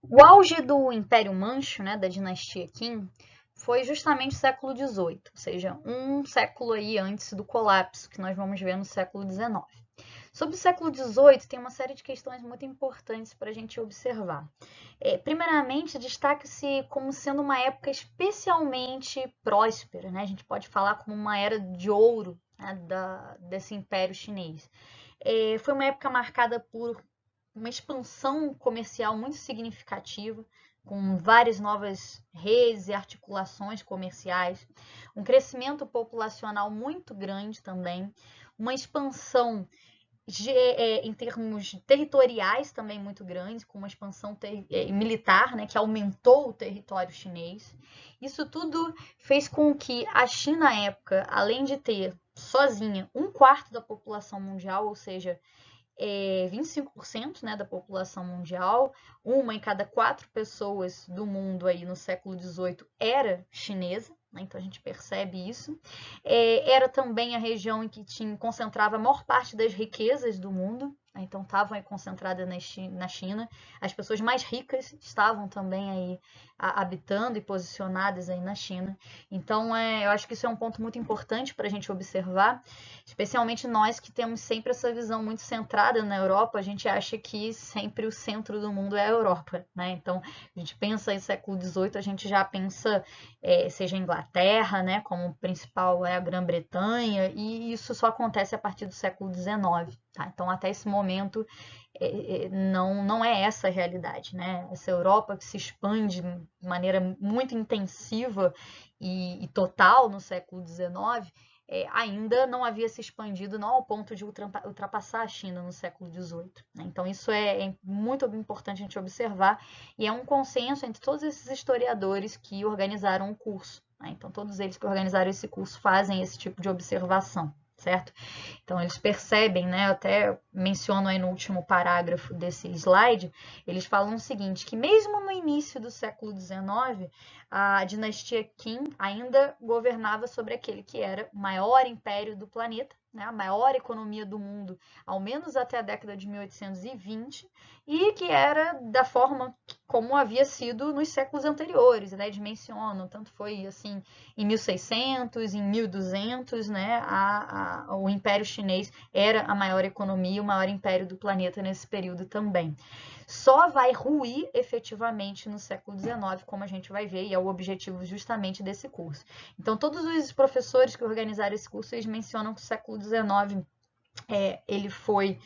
O auge do Império Manchu, né, da dinastia Qin, foi justamente o século XVIII, ou seja, um século aí antes do colapso que nós vamos ver no século XIX. Sobre o século XVIII, tem uma série de questões muito importantes para a gente observar. Primeiramente, destaca-se como sendo uma época especialmente próspera, né? A gente pode falar como uma era de ouro, né, desse Império Chinês. Foi uma época marcada por uma expansão comercial muito significativa, com várias novas redes e articulações comerciais, um crescimento populacional muito grande também, uma expansão em termos territoriais também muito grande, com uma expansão militar, né, que aumentou o território chinês. Isso tudo fez com que a China, na época, além de ter sozinha um quarto da população mundial, ou seja, 25%, né, da população mundial, uma em cada 4 pessoas do mundo aí no século XVIII era chinesa, né, então a gente percebe isso. Era também a região em que concentrava a maior parte das riquezas do mundo, né, então estavam aí concentradas na China. As pessoas mais ricas estavam também aí habitando e posicionadas aí na China. Então, eu acho que isso é um ponto muito importante para a gente observar, especialmente nós que temos sempre essa visão muito centrada na Europa. A gente acha que sempre o centro do mundo é a Europa, né? Então, a gente pensa em século XVIII, a gente já pensa, seja a Inglaterra, né, como principal é a Grã-Bretanha, e isso só acontece a partir do século XIX, tá? Então, até esse momento, não é essa a realidade, né? Essa Europa que se expande de maneira muito intensiva e total no século XIX, ainda não havia se expandido, não ao ponto de ultrapassar a China no século XVIII, né? Então isso é muito importante a gente observar, e é um consenso entre todos esses historiadores que organizaram o curso, né? Então todos eles que organizaram esse curso fazem esse tipo de observação, certo? Então eles percebem, né, eu até menciono aí no último parágrafo desse slide, eles falam o seguinte, que mesmo no início do século XIX, a dinastia Qin ainda governava sobre aquele que era o maior império do planeta, né, a maior economia do mundo, ao menos até a década de 1820, e que era da forma como havia sido nos séculos anteriores, né, eles mencionam, tanto foi assim em 1600, em 1200, né, o Império Chinês era a maior economia, o maior império do planeta nesse período também. Só vai ruir efetivamente no século XIX, como a gente vai ver, e é o objetivo justamente desse curso. Então, todos os professores que organizaram esse curso, eles mencionam que o século XIX ele foi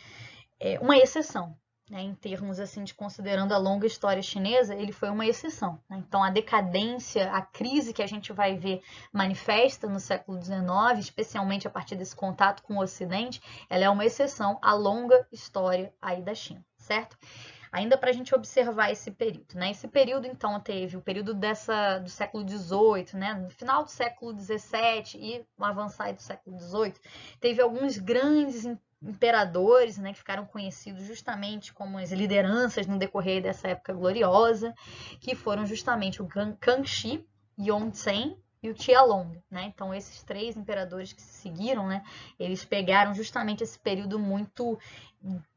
uma exceção, né, em termos assim de considerando a longa história chinesa, ele foi uma exceção, né? Então a decadência, a crise que a gente vai ver manifesta no século XIX, especialmente a partir desse contato com o Ocidente, ela é uma exceção à longa história aí da China, certo? Ainda para a gente observar esse período, né? Esse período, então, teve o período do século XVIII, né? No final do século XVII e no avançar do século XVIII, teve alguns grandes imperadores, né, que ficaram conhecidos justamente como as lideranças no decorrer dessa época gloriosa, que foram justamente o Kangxi, Yongzheng e o Qianlong, né? Então esses 3 imperadores que se seguiram, né, eles pegaram justamente esse período muito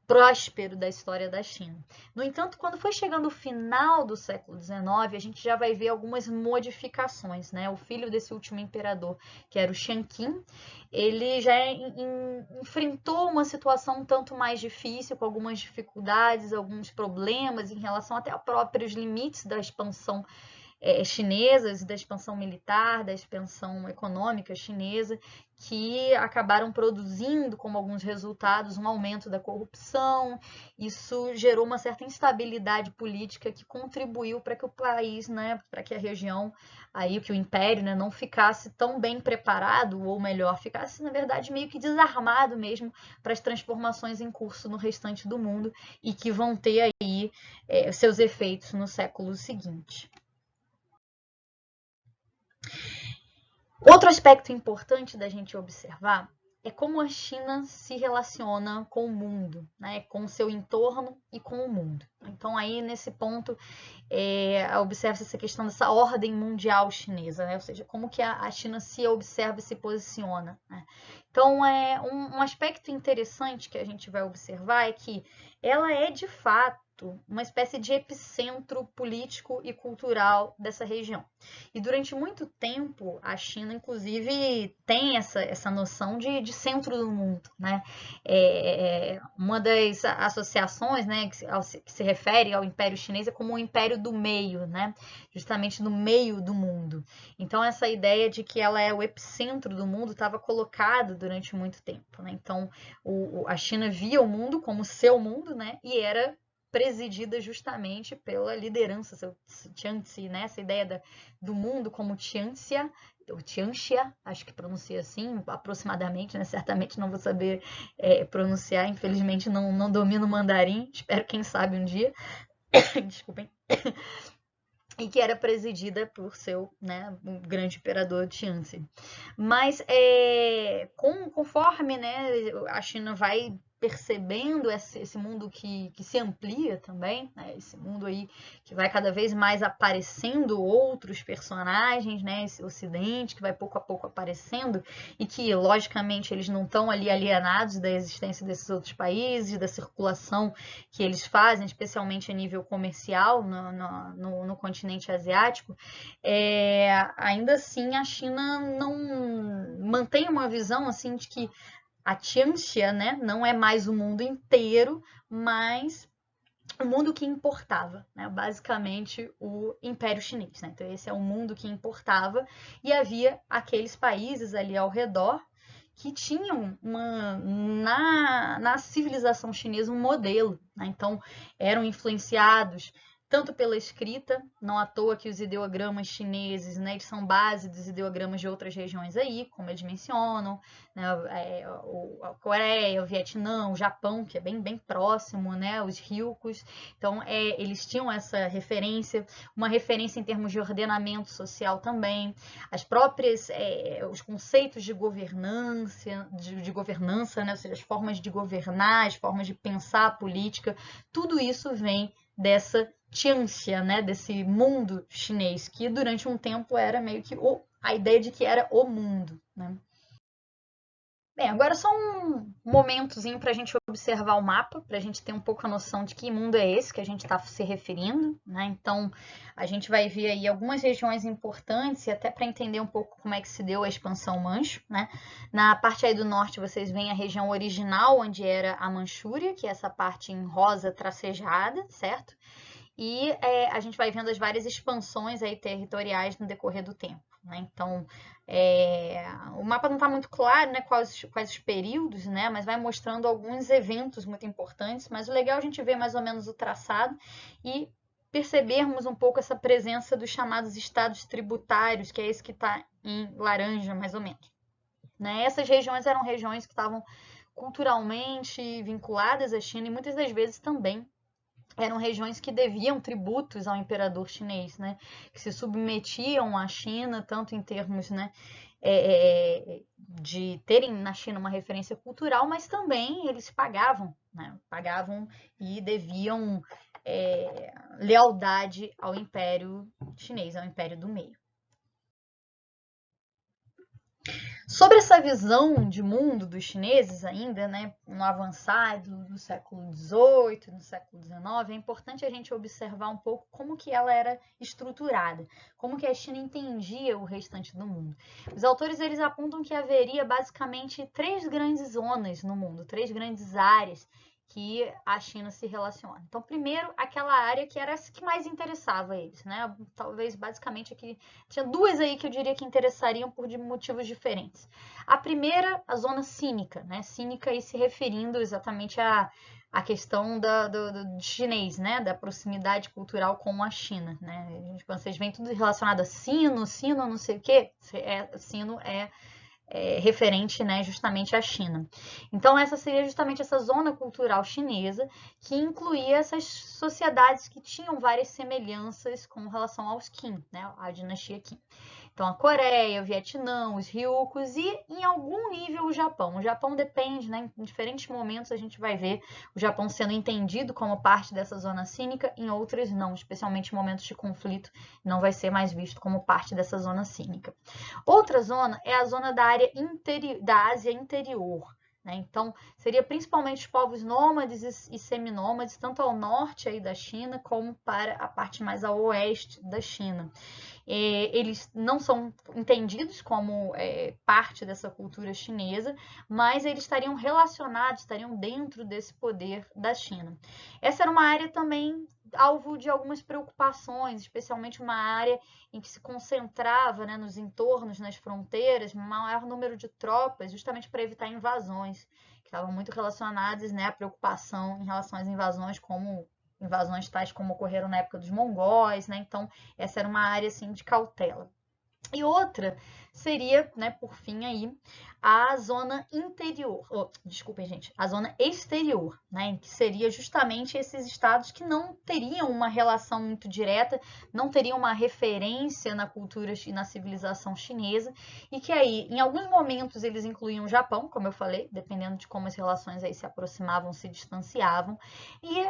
próspero da história da China. No entanto, quando foi chegando o final do século XIX, a gente já vai ver algumas modificações, né? O filho desse último imperador, que era o Shanqin, ele já enfrentou uma situação um tanto mais difícil, com algumas dificuldades, alguns problemas em relação até a próprios limites da expansão chinesas, da expansão militar, da expansão econômica chinesa, que acabaram produzindo como alguns resultados um aumento da corrupção. Isso gerou uma certa instabilidade política que contribuiu para que o país, né, para que a região, aí que o império, né, não ficasse tão bem preparado, ou melhor, ficasse na verdade meio que desarmado mesmo para as transformações em curso no restante do mundo e que vão ter aí seus efeitos no século seguinte. Outro aspecto importante da gente observar é como a China se relaciona com o mundo, né? Com o seu entorno e com o mundo. Então, aí nesse ponto, observa-se essa questão dessa ordem mundial chinesa, né? Ou seja, como que a China se observa e se posiciona, né? Então, um aspecto interessante que a gente vai observar é que ela é, de fato, porto, uma espécie de epicentro político e cultural dessa região. E durante muito tempo, a China, inclusive, tem essa noção de centro do mundo, né? Uma das associações, né, que se refere ao Império Chinês é como o Império do Meio, né? Justamente no meio do mundo. Então, essa ideia de que ela é o epicentro do mundo estava colocada durante muito tempo, né? Então, a China via o mundo como seu mundo, né? E era presidida justamente pela liderança, seu Tianzi, né? Essa ideia do mundo como Tianxia, ou Tianxia, acho que pronuncia assim, aproximadamente, né? Certamente não vou saber pronunciar, infelizmente não domino o mandarim, espero quem sabe um dia, desculpem, e que era presidida por seu, né, um grande imperador Tianzi. Mas conforme, né, a China vai percebendo esse mundo que se amplia também, né, esse mundo aí que vai cada vez mais aparecendo outros personagens, né, esse ocidente que vai pouco a pouco aparecendo e que, logicamente, eles não estão ali alienados da existência desses outros países, da circulação que eles fazem, especialmente a nível comercial no continente asiático, ainda assim a China não mantém uma visão assim de que a Tianxia, né, não é mais o mundo inteiro, mas o mundo que importava, né, basicamente o Império Chinês. Né? Então esse é o mundo que importava e havia aqueles países ali ao redor que tinham na civilização chinesa um modelo. Né? Então eram influenciados tanto pela escrita, não à toa que os ideogramas chineses, né, eles são base dos ideogramas de outras regiões aí, como eles mencionam, né, a Coreia, o Vietnã, o Japão, que é bem próximo, né, os Ryukyus. Então, eles tinham essa referência, uma referência em termos de ordenamento social também, as próprias, os conceitos de governança, né, ou seja, as formas de governar, as formas de pensar a política, tudo isso vem dessa Tianxia, né, desse mundo chinês, que durante um tempo era meio que a ideia de que era o mundo. Né? Bem, agora só um momentozinho para a gente observar o mapa, para a gente ter um pouco a noção de que mundo é esse que a gente está se referindo. Né? Então, a gente vai ver aí algumas regiões importantes e até para entender um pouco como é que se deu a expansão Manchu. Né? Na parte aí do norte, vocês veem a região original, onde era a Manchúria, que é essa parte em rosa tracejada, certo? E a gente vai vendo as várias expansões aí territoriais no decorrer do tempo. Né? Então, o mapa não está muito claro, né, quais os períodos, né, mas vai mostrando alguns eventos muito importantes, mas o legal é a gente ver mais ou menos o traçado e percebermos um pouco essa presença dos chamados estados tributários, que é esse que está em laranja, mais ou menos. Né? Essas regiões eram regiões que estavam culturalmente vinculadas à China e muitas das vezes também eram regiões que deviam tributos ao imperador chinês, né? Que se submetiam à China, tanto em termos, né, de terem na China uma referência cultural, mas também eles pagavam, né? Pagavam e deviam lealdade ao Império Chinês, ao Império do Meio. Sobre essa visão de mundo dos chineses ainda, né, no avançado do século XVIII, no século XIX, é importante a gente observar um pouco como que ela era estruturada, como que a China entendia o restante do mundo. Os autores eles apontam que haveria basicamente 3 grandes zonas no mundo, 3 grandes áreas que a China se relaciona. Então, primeiro, aquela área que era essa que mais interessava eles, né? Talvez, basicamente, aqui tinha 2 aí que eu diria que interessariam por motivos diferentes. A primeira, a zona cínica, né? Cínica aí se referindo exatamente à questão do chinês, né? Da proximidade cultural com a China, né? Quando vocês veem tudo relacionado a sino não sei o quê, sino referente, né, justamente à China. Então, essa seria justamente essa zona cultural chinesa que incluía essas sociedades que tinham várias semelhanças com relação aos Qin, né, a dinastia Qin. Então, a Coreia, o Vietnã, os Ryukyus e, em algum nível, o Japão. O Japão depende, né, em diferentes momentos a gente vai ver o Japão sendo entendido como parte dessa zona cínica, em outras não, especialmente em momentos de conflito, não vai ser mais visto como parte dessa zona cínica. Outra zona é a zona da área da Ásia interior, né? Então, seria principalmente os povos nômades e seminômades, tanto ao norte aí da China, como para a parte mais ao oeste da China. Eles não são entendidos como parte dessa cultura chinesa, mas eles estariam relacionados, estariam dentro desse poder da China. Essa era uma área também alvo de algumas preocupações, especialmente uma área em que se concentrava, né, nos entornos, nas fronteiras, um maior número de tropas, justamente para evitar invasões, que estavam muito relacionadas, né, à preocupação em relação às invasões, como invasões tais como ocorreram na época dos mongóis, né? Então, essa era uma área assim de cautela. E outra seria, né, por fim aí, a zona interior, desculpem, gente, a zona exterior, né, que seria justamente esses estados que não teriam uma relação muito direta, não teriam uma referência na cultura e na civilização chinesa, e que aí, em alguns momentos, eles incluíam o Japão, como eu falei, dependendo de como as relações aí se aproximavam, se distanciavam, e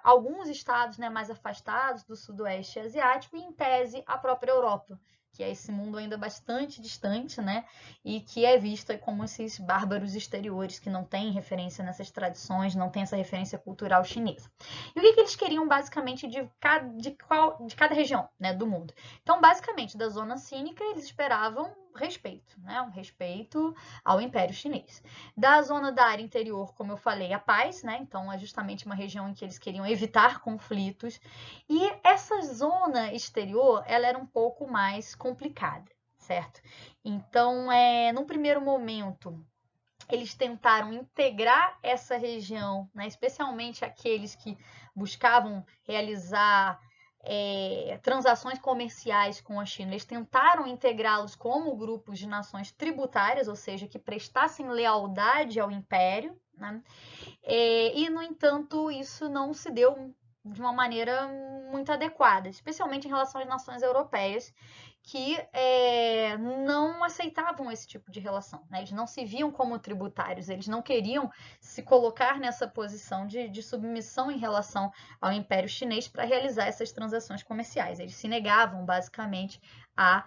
alguns estados, né, mais afastados do sudoeste asiático, e em tese a própria Europa, que é esse mundo ainda bastante distante, né? E que é vista como esses bárbaros exteriores que não têm referência nessas tradições, não tem essa referência cultural chinesa. E o que eles queriam basicamente de cada região, né, do mundo? Então, basicamente, da zona cínica, eles esperavam respeito, né? Um respeito ao Império Chinês. Da zona da área interior, como eu falei, a paz, né? Então, é justamente uma região em que eles queriam evitar conflitos. E essa zona exterior, ela era um pouco mais complicada, certo? Então, num primeiro momento, eles tentaram integrar essa região, né, especialmente aqueles que buscavam realizar transações comerciais com a China. Eles tentaram integrá-los como grupos de nações tributárias, ou seja, que prestassem lealdade ao império, né? E, no entanto, isso não se deu de uma maneira muito adequada, especialmente em relação às nações europeias, que não aceitavam esse tipo de relação, né? Eles não se viam como tributários, eles não queriam se colocar nessa posição de submissão em relação ao Império Chinês para realizar essas transações comerciais. Eles se negavam, basicamente, a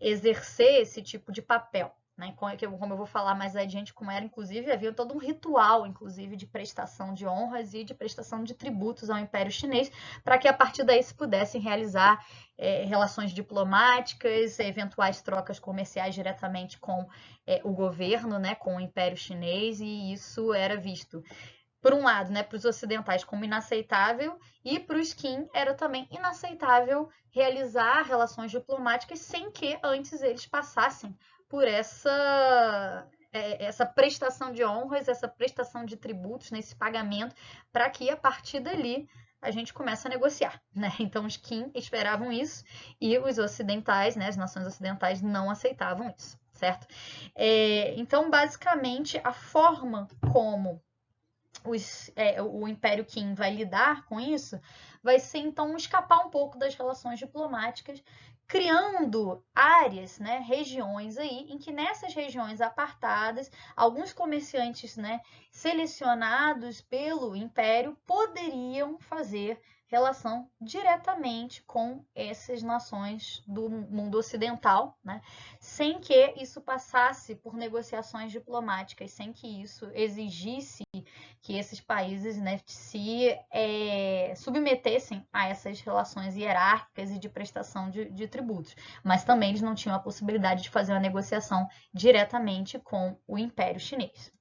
exercer esse tipo de papel. Né? Como eu vou falar mais adiante, como era, inclusive, havia todo um ritual, inclusive, de prestação de honras e de prestação de tributos ao Império Chinês, para que a partir daí se pudessem realizar relações diplomáticas, eventuais trocas comerciais diretamente com o governo, né, com o Império Chinês, e isso era visto, por um lado, né, para os ocidentais como inaceitável, e para os Qin era também inaceitável realizar relações diplomáticas sem que antes eles passassem por essa prestação de honras, essa prestação de tributos, nesse pagamento, para que a partir dali a gente comece a negociar, né? Então os Qin esperavam isso e os ocidentais, né, as nações ocidentais não aceitavam isso, certo? Então, basicamente, a forma como o Império Qin vai lidar com isso vai ser, então, escapar um pouco das relações diplomáticas, criando áreas, né, regiões aí, em que nessas regiões apartadas, alguns comerciantes, né, selecionados pelo Império poderiam fazer relação diretamente com essas nações do mundo ocidental, né, sem que isso passasse por negociações diplomáticas, sem que isso exigisse que esses países, né, se submetessem a essas relações hierárquicas e de prestação de tributos. Mas também eles não tinham a possibilidade de fazer uma negociação diretamente com o Império Chinês.